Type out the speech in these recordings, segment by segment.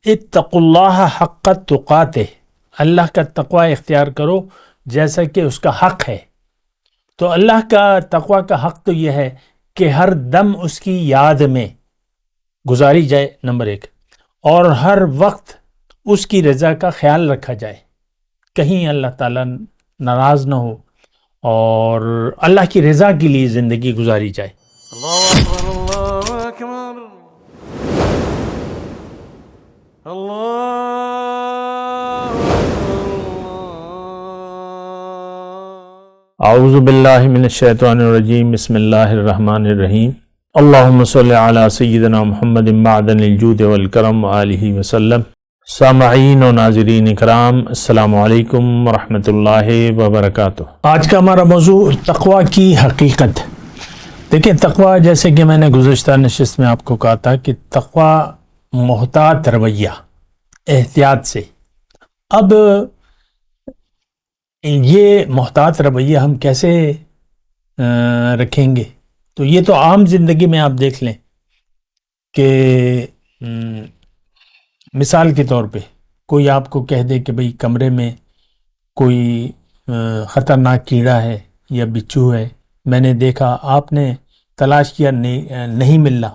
اتقوا اللہ حق تقاتہ، اللہ کا تقوی اختیار کرو جیسا کہ اس کا حق ہے۔ تو اللہ کا تقوی کا حق تو یہ ہے کہ ہر دم اس کی یاد میں گزاری جائے، نمبر ایک، اور ہر وقت اس کی رضا کا خیال رکھا جائے، کہیں اللہ تعالیٰ ناراض نہ ہو، اور اللہ کی رضا کے لیے زندگی گزاری جائے۔ اللہ اکبر، اللہ اکبر، اللہ اعوذ باللہ من الشیطان الرجیم، بسم اللہ الرحمن الرحیم۔ اللہم صلی علی سیدنا محمد معدن الجود والکرم وآلہ وسلم۔ سامعین و ناظرین اکرام، السلام علیکم ورحمۃ اللہ وبرکاتہ۔ آج کا ہمارا موضوع تقوی کی حقیقت۔ دیکھیں، تقوی جیسے کہ میں نے گزشتہ نشست میں آپ کو کہا تھا کہ تقوی محتاط رویہ، احتیاط سے۔ اب یہ محتاط رویہ ہم کیسے رکھیں گے؟ تو یہ تو عام زندگی میں آپ دیکھ لیں کہ مثال کے طور پہ کوئی آپ کو کہہ دے کہ بھئی کمرے میں کوئی خطرناک کیڑا ہے یا بچھو ہے، میں نے دیکھا، آپ نے تلاش کیا، نہیں ملنا،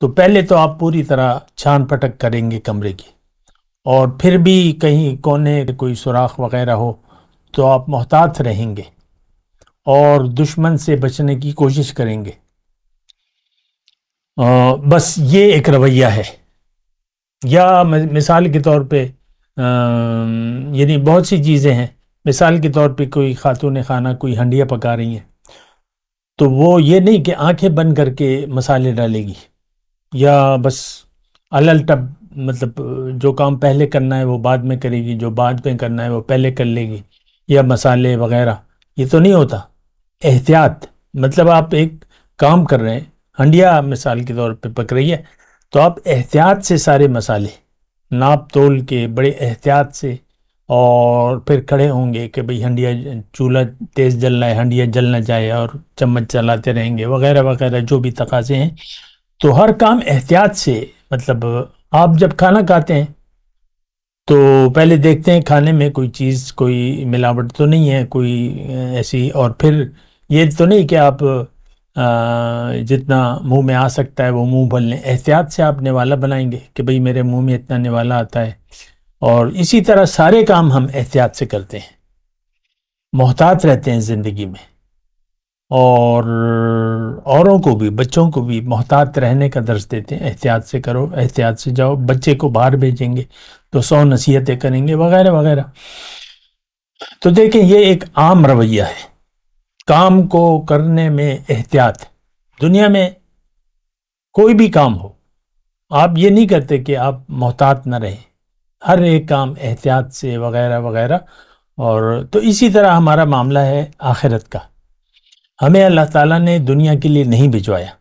تو پہلے تو آپ پوری طرح چھان پٹک کریں گے کمرے کی، اور پھر بھی کہیں کونے کوئی سوراخ وغیرہ ہو تو آپ محتاط رہیں گے اور دشمن سے بچنے کی کوشش کریں گے۔ بس یہ ایک رویہ ہے۔ یا مثال کے طور پہ یعنی بہت سی چیزیں ہیں، مثال کے طور پہ کوئی خاتون خانہ کوئی ہنڈیا پکا رہی ہیں، تو وہ یہ نہیں کہ آنکھیں بند کر کے مسالے ڈالے گی، یا بس الٹب، مطلب جو کام پہلے کرنا ہے وہ بعد میں کرے گی، جو بعد میں کرنا ہے وہ پہلے کر لے گی، یا مسالے وغیرہ۔ یہ تو نہیں ہوتا۔ احتیاط مطلب آپ ایک کام کر رہے ہیں، ہنڈیا مثال کے طور پہ پک رہی ہے، تو آپ احتیاط سے سارے مسالے ناپ تول کے بڑے احتیاط سے، اور پھر کھڑے ہوں گے کہ بھئی ہنڈیا، چولہا تیز جل رہا ہے، ہنڈیا جل نہ جائے، اور چمچ چلاتے رہیں گے وغیرہ وغیرہ، جو بھی تقاضے ہیں۔ تو ہر کام احتیاط سے، مطلب آپ جب کھانا کھاتے ہیں تو پہلے دیکھتے ہیں کھانے میں کوئی چیز، کوئی ملاوٹ تو نہیں ہے کوئی ایسی، اور پھر یہ تو نہیں کہ آپ جتنا منہ میں آ سکتا ہے وہ منہ بھر لیں، احتیاط سے آپ نوالا بنائیں گے کہ بھئی میرے منہ میں اتنا نوالا آتا ہے، اور اسی طرح سارے کام ہم احتیاط سے کرتے ہیں، محتاط رہتے ہیں زندگی میں، اور اوروں کو بھی، بچوں کو بھی محتاط رہنے کا درس دیتے ہیں، احتیاط سے کرو، احتیاط سے جاؤ، بچے کو باہر بھیجیں گے تو 100 نصیحتیں کریں گے وغیرہ وغیرہ۔ تو دیکھیں، یہ ایک عام رویہ ہے، کام کو کرنے میں احتیاط۔ دنیا میں کوئی بھی کام ہو، آپ یہ نہیں کرتے کہ آپ محتاط نہ رہیں، ہر ایک کام احتیاط سے وغیرہ وغیرہ۔ اور تو اسی طرح ہمارا معاملہ ہے آخرت کا۔ ہمیں اللہ تعالیٰ نے دنیا کے لیے نہیں بھجوایا،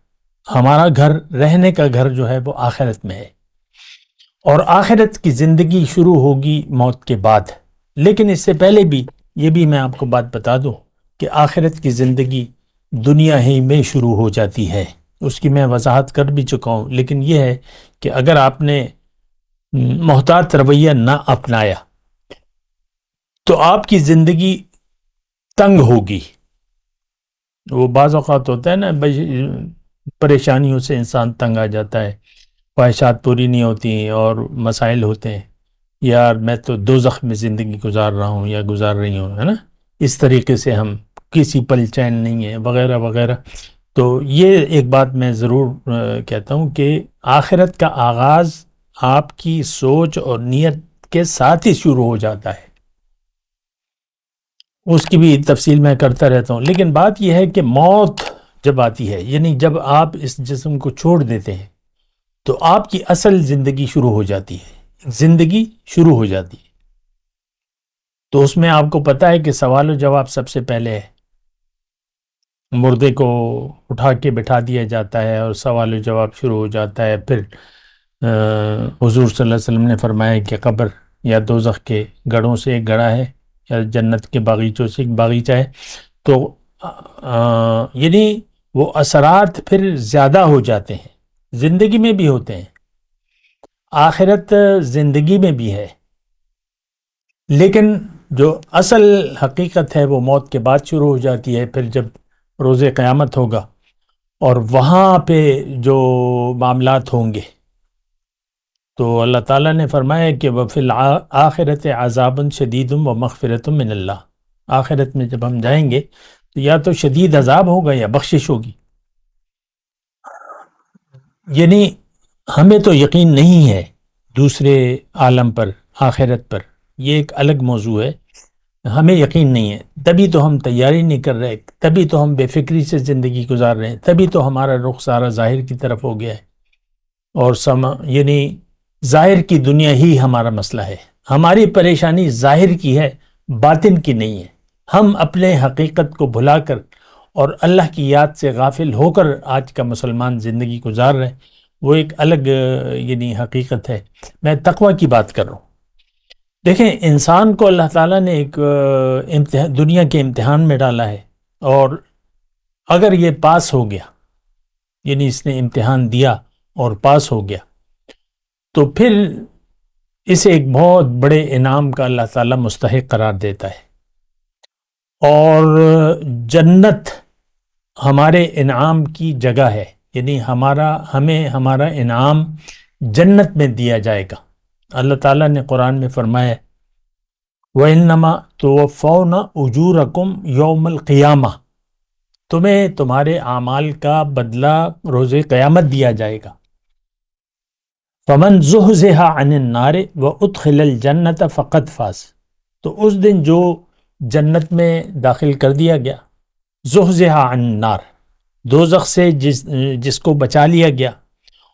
ہمارا گھر، رہنے کا گھر جو ہے وہ آخرت میں ہے، اور آخرت کی زندگی شروع ہوگی موت کے بعد۔ لیکن اس سے پہلے بھی یہ بھی میں آپ کو بات بتا دوں کہ آخرت کی زندگی دنیا ہی میں شروع ہو جاتی ہے، اس کی میں وضاحت کر بھی چکا ہوں۔ لیکن یہ ہے کہ اگر آپ نے محتاط رویہ نہ اپنایا تو آپ کی زندگی تنگ ہوگی۔ وہ بعض اوقات ہوتا ہے نا، پریشانیوں سے انسان تنگ آ جاتا ہے، خواہشات پوری نہیں ہوتی اور مسائل ہوتے ہیں، یار میں تو دوزخ میں زندگی گزار رہا ہوں یا گزار رہی ہوں، ہے نا، اس طریقے سے ہم کسی پل چین نہیں ہے وغیرہ وغیرہ۔ تو یہ ایک بات میں ضرور کہتا ہوں کہ آخرت کا آغاز آپ کی سوچ اور نیت کے ساتھ ہی شروع ہو جاتا ہے، اس کی بھی تفصیل میں کرتا رہتا ہوں۔ لیکن بات یہ ہے کہ موت جب آتی ہے، یعنی جب آپ اس جسم کو چھوڑ دیتے ہیں، تو آپ کی اصل زندگی شروع ہو جاتی ہے، زندگی شروع ہو جاتی ہے۔ تو اس میں آپ کو پتہ ہے کہ سوال و جواب سب سے پہلے ہے، مردے کو اٹھا کے بٹھا دیا جاتا ہے اور سوال و جواب شروع ہو جاتا ہے۔ پھر حضور صلی اللہ علیہ وسلم نے فرمایا کہ قبر یا دوزخ کے گڑھوں سے ایک گڑھا ہے، یا جنت کے باغیچوں سے ایک باغیچہ ہے۔ تو یعنی وہ اثرات پھر زیادہ ہو جاتے ہیں، زندگی میں بھی ہوتے ہیں، آخرت زندگی میں بھی ہے، لیکن جو اصل حقیقت ہے وہ موت کے بعد شروع ہو جاتی ہے، پھر جب روز قیامت ہوگا اور وہاں پہ جو معاملات ہوں گے تو اللہ تعالیٰ نے فرمایا کہ وَفِي الْآخِرَةِ عَذَابٌ شَدِيدٌ وَمَغْفِرَةٌ مِّنَ اللہ، آخرت میں جب ہم جائیں گے تو یا تو شدید عذاب ہوگا یا بخشش ہوگی۔ یعنی ہمیں تو یقین نہیں ہے دوسرے عالم پر، آخرت پر، یہ ایک الگ موضوع ہے، ہمیں یقین نہیں ہے، تبھی تو ہم تیاری نہیں کر رہے، تبھی تو ہم بے فکری سے زندگی گزار رہے ہیں، تبھی تو ہمارا رخ سارا ظاہر کی طرف ہو گیا ہے، اور یعنی ظاہر کی دنیا ہی ہمارا مسئلہ ہے، ہماری پریشانی ظاہر کی ہے، باطن کی نہیں ہے۔ ہم اپنے حقیقت کو بھلا کر اور اللہ کی یاد سے غافل ہو کر آج کا مسلمان زندگی گزار رہے ہیں، وہ ایک الگ یعنی حقیقت ہے۔ میں تقوی کی بات کر رہا ہوں۔ دیکھیں، انسان کو اللہ تعالیٰ نے ایک دنیا کے امتحان میں ڈالا ہے، اور اگر یہ پاس ہو گیا، یعنی اس نے امتحان دیا اور پاس ہو گیا، تو پھر اسے ایک بہت بڑے انعام کا اللہ تعالیٰ مستحق قرار دیتا ہے، اور جنت ہمارے انعام کی جگہ ہے، یعنی ہمیں ہمارا انعام جنت میں دیا جائے گا۔ اللہ تعالیٰ نے قرآن میں فرمایا وَإِنَّمَا تُوَفَّوْنَ أُجُورَكُمْ يَوْمَ الْقِيَامَةِ، تمہیں تمہارے اعمال کا بدلہ روز قیامت دیا جائے گا۔ فَمَنْ زُحْزِحَ عَنِ النَّارِ وَأُدْخِلَ الْجَنَّةَ فَقَدْ فَازَ، تو اس دن جو جنت میں داخل کر دیا گیا، زُحْزِحَ عَنِ النَّارِ، دوزخ سے جس کو بچا لیا گیا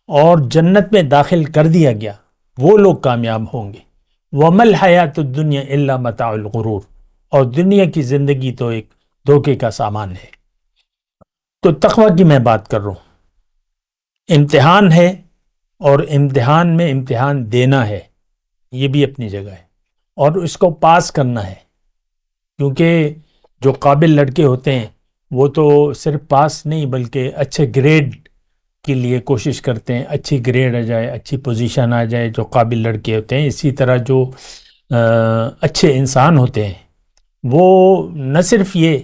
اور جنت میں داخل کر دیا گیا، وہ لوگ کامیاب ہوں گے۔ وَمَا الْحَيَاةُ الدُّنْيَا إِلَّا مَتَاعُ الْغُرُورِ، اور دنیا کی زندگی تو ایک دھوکے کا سامان ہے۔ تو تقوی کی میں بات کر رہا ہوں، امتحان ہے، اور امتحان میں امتحان دینا ہے، یہ بھی اپنی جگہ ہے، اور اس کو پاس کرنا ہے، کیونکہ جو قابل لڑکے ہوتے ہیں وہ تو صرف پاس نہیں بلکہ اچھے گریڈ کے لیے کوشش کرتے ہیں، اچھی گریڈ آ جائے، اچھی پوزیشن آ جائے جو قابل لڑکے ہوتے ہیں۔ اسی طرح جو اچھے انسان ہوتے ہیں وہ نہ صرف یہ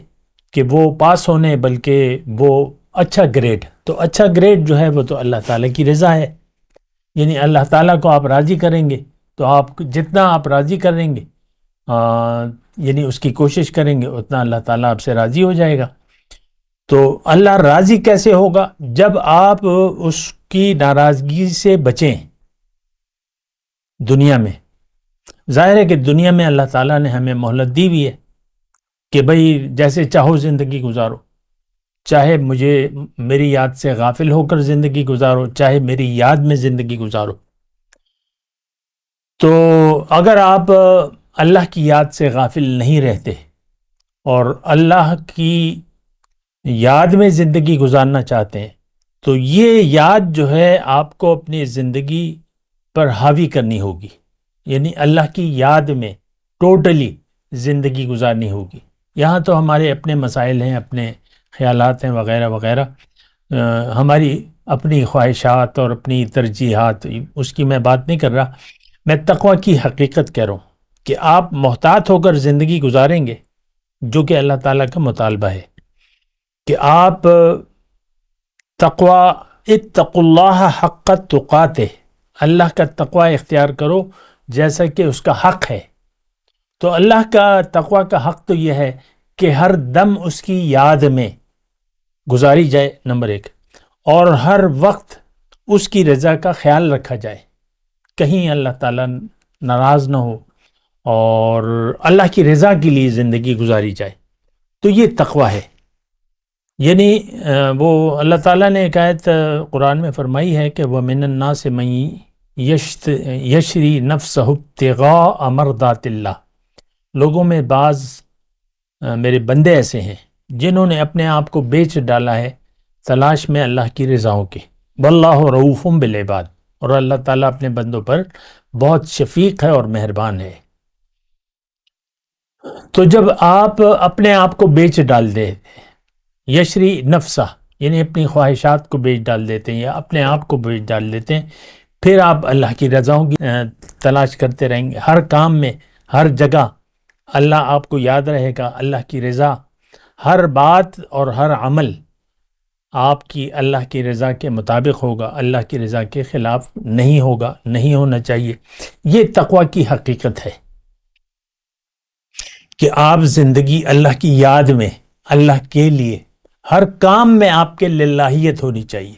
کہ وہ پاس ہونے بلکہ وہ اچھا گریڈ، تو اچھا گریڈ جو ہے وہ تو اللہ تعالیٰ کی رضا ہے، یعنی اللہ تعالیٰ کو آپ راضی کریں گے تو آپ جتنا آپ راضی کریں گے یعنی اس کی کوشش کریں گے اتنا اللہ تعالیٰ آپ سے راضی ہو جائے گا۔ تو اللہ راضی کیسے ہوگا؟ جب آپ اس کی ناراضگی سے بچیں دنیا میں۔ ظاہر ہے کہ دنیا میں اللہ تعالیٰ نے ہمیں مہلت دی ہوئی ہے کہ بھئی جیسے چاہو زندگی گزارو، چاہے میری یاد سے غافل ہو کر زندگی گزارو، چاہے میری یاد میں زندگی گزارو۔ تو اگر آپ اللہ کی یاد سے غافل نہیں رہتے اور اللہ کی یاد میں زندگی گزارنا چاہتے ہیں تو یہ یاد جو ہے آپ کو اپنی زندگی پر حاوی کرنی ہوگی، یعنی اللہ کی یاد میں ٹوٹلی زندگی گزارنی ہوگی۔ یہاں تو ہمارے اپنے مسائل ہیں، اپنے خیالات ہیں وغیرہ وغیرہ، ہماری اپنی خواہشات اور اپنی ترجیحات، اس کی میں بات نہیں کر رہا، میں تقوی کی حقیقت کہہ رہا ہوں کہ آپ محتاط ہو کر زندگی گزاریں گے، جو کہ اللہ تعالیٰ کا مطالبہ ہے کہ آپ تقوی، اتقوا اللہ حق تقاتہ، اللہ کا تقوی اختیار کرو جیسا کہ اس کا حق ہے۔ تو اللہ کا تقوی کا حق تو یہ ہے کہ ہر دم اس کی یاد میں گزاری جائے، نمبر ایک، اور ہر وقت اس کی رضا کا خیال رکھا جائے، کہیں اللہ تعالیٰ ناراض نہ ہو، اور اللہ کی رضا کے لیے زندگی گزاری جائے، تو یہ تقوی ہے۔ یعنی وہ اللہ تعالیٰ نے ایک آیت قرآن میں فرمائی ہے کہ وَمِنَ النَّاسِ مَن یشری نفسہ ابتغاء مرضات اللہ، لوگوں میں بعض میرے بندے ایسے ہیں جنہوں نے اپنے آپ کو بیچ ڈالا ہے تلاش میں اللہ کی رضاؤں کے۔ واللہ رؤوف بالعباد، اور اللہ تعالیٰ اپنے بندوں پر بہت شفیق ہے اور مہربان ہے۔ تو جب آپ اپنے آپ کو بیچ ڈال دیں، یشری نفسہ یعنی اپنی خواہشات کو بیچ ڈال دیتے ہیں یا اپنے آپ کو بیچ ڈال دیتے ہیں، پھر آپ اللہ کی رضاؤں کی تلاش کرتے رہیں گے. ہر کام میں، ہر جگہ اللہ آپ کو یاد رہے گا، اللہ کی رضا. ہر بات اور ہر عمل آپ کی اللہ کی رضا کے مطابق ہوگا، اللہ کی رضا کے خلاف نہیں ہوگا، نہیں ہونا چاہیے. یہ تقوی کی حقیقت ہے کہ آپ زندگی اللہ کی یاد میں، اللہ کے لیے، ہر کام میں آپ کے للہیت ہونی چاہیے،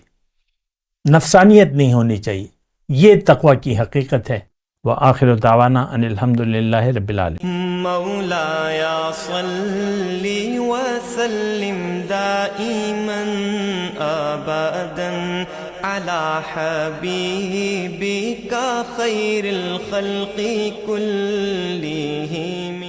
نفسانیت نہیں ہونی چاہیے. یہ تقوی کی حقیقت ہے. وآخر دعوانا ان الحمد للہ رب العالمین. مولاي صل وسلم دائما ابدا على حبيبك خير الخلق كلهم.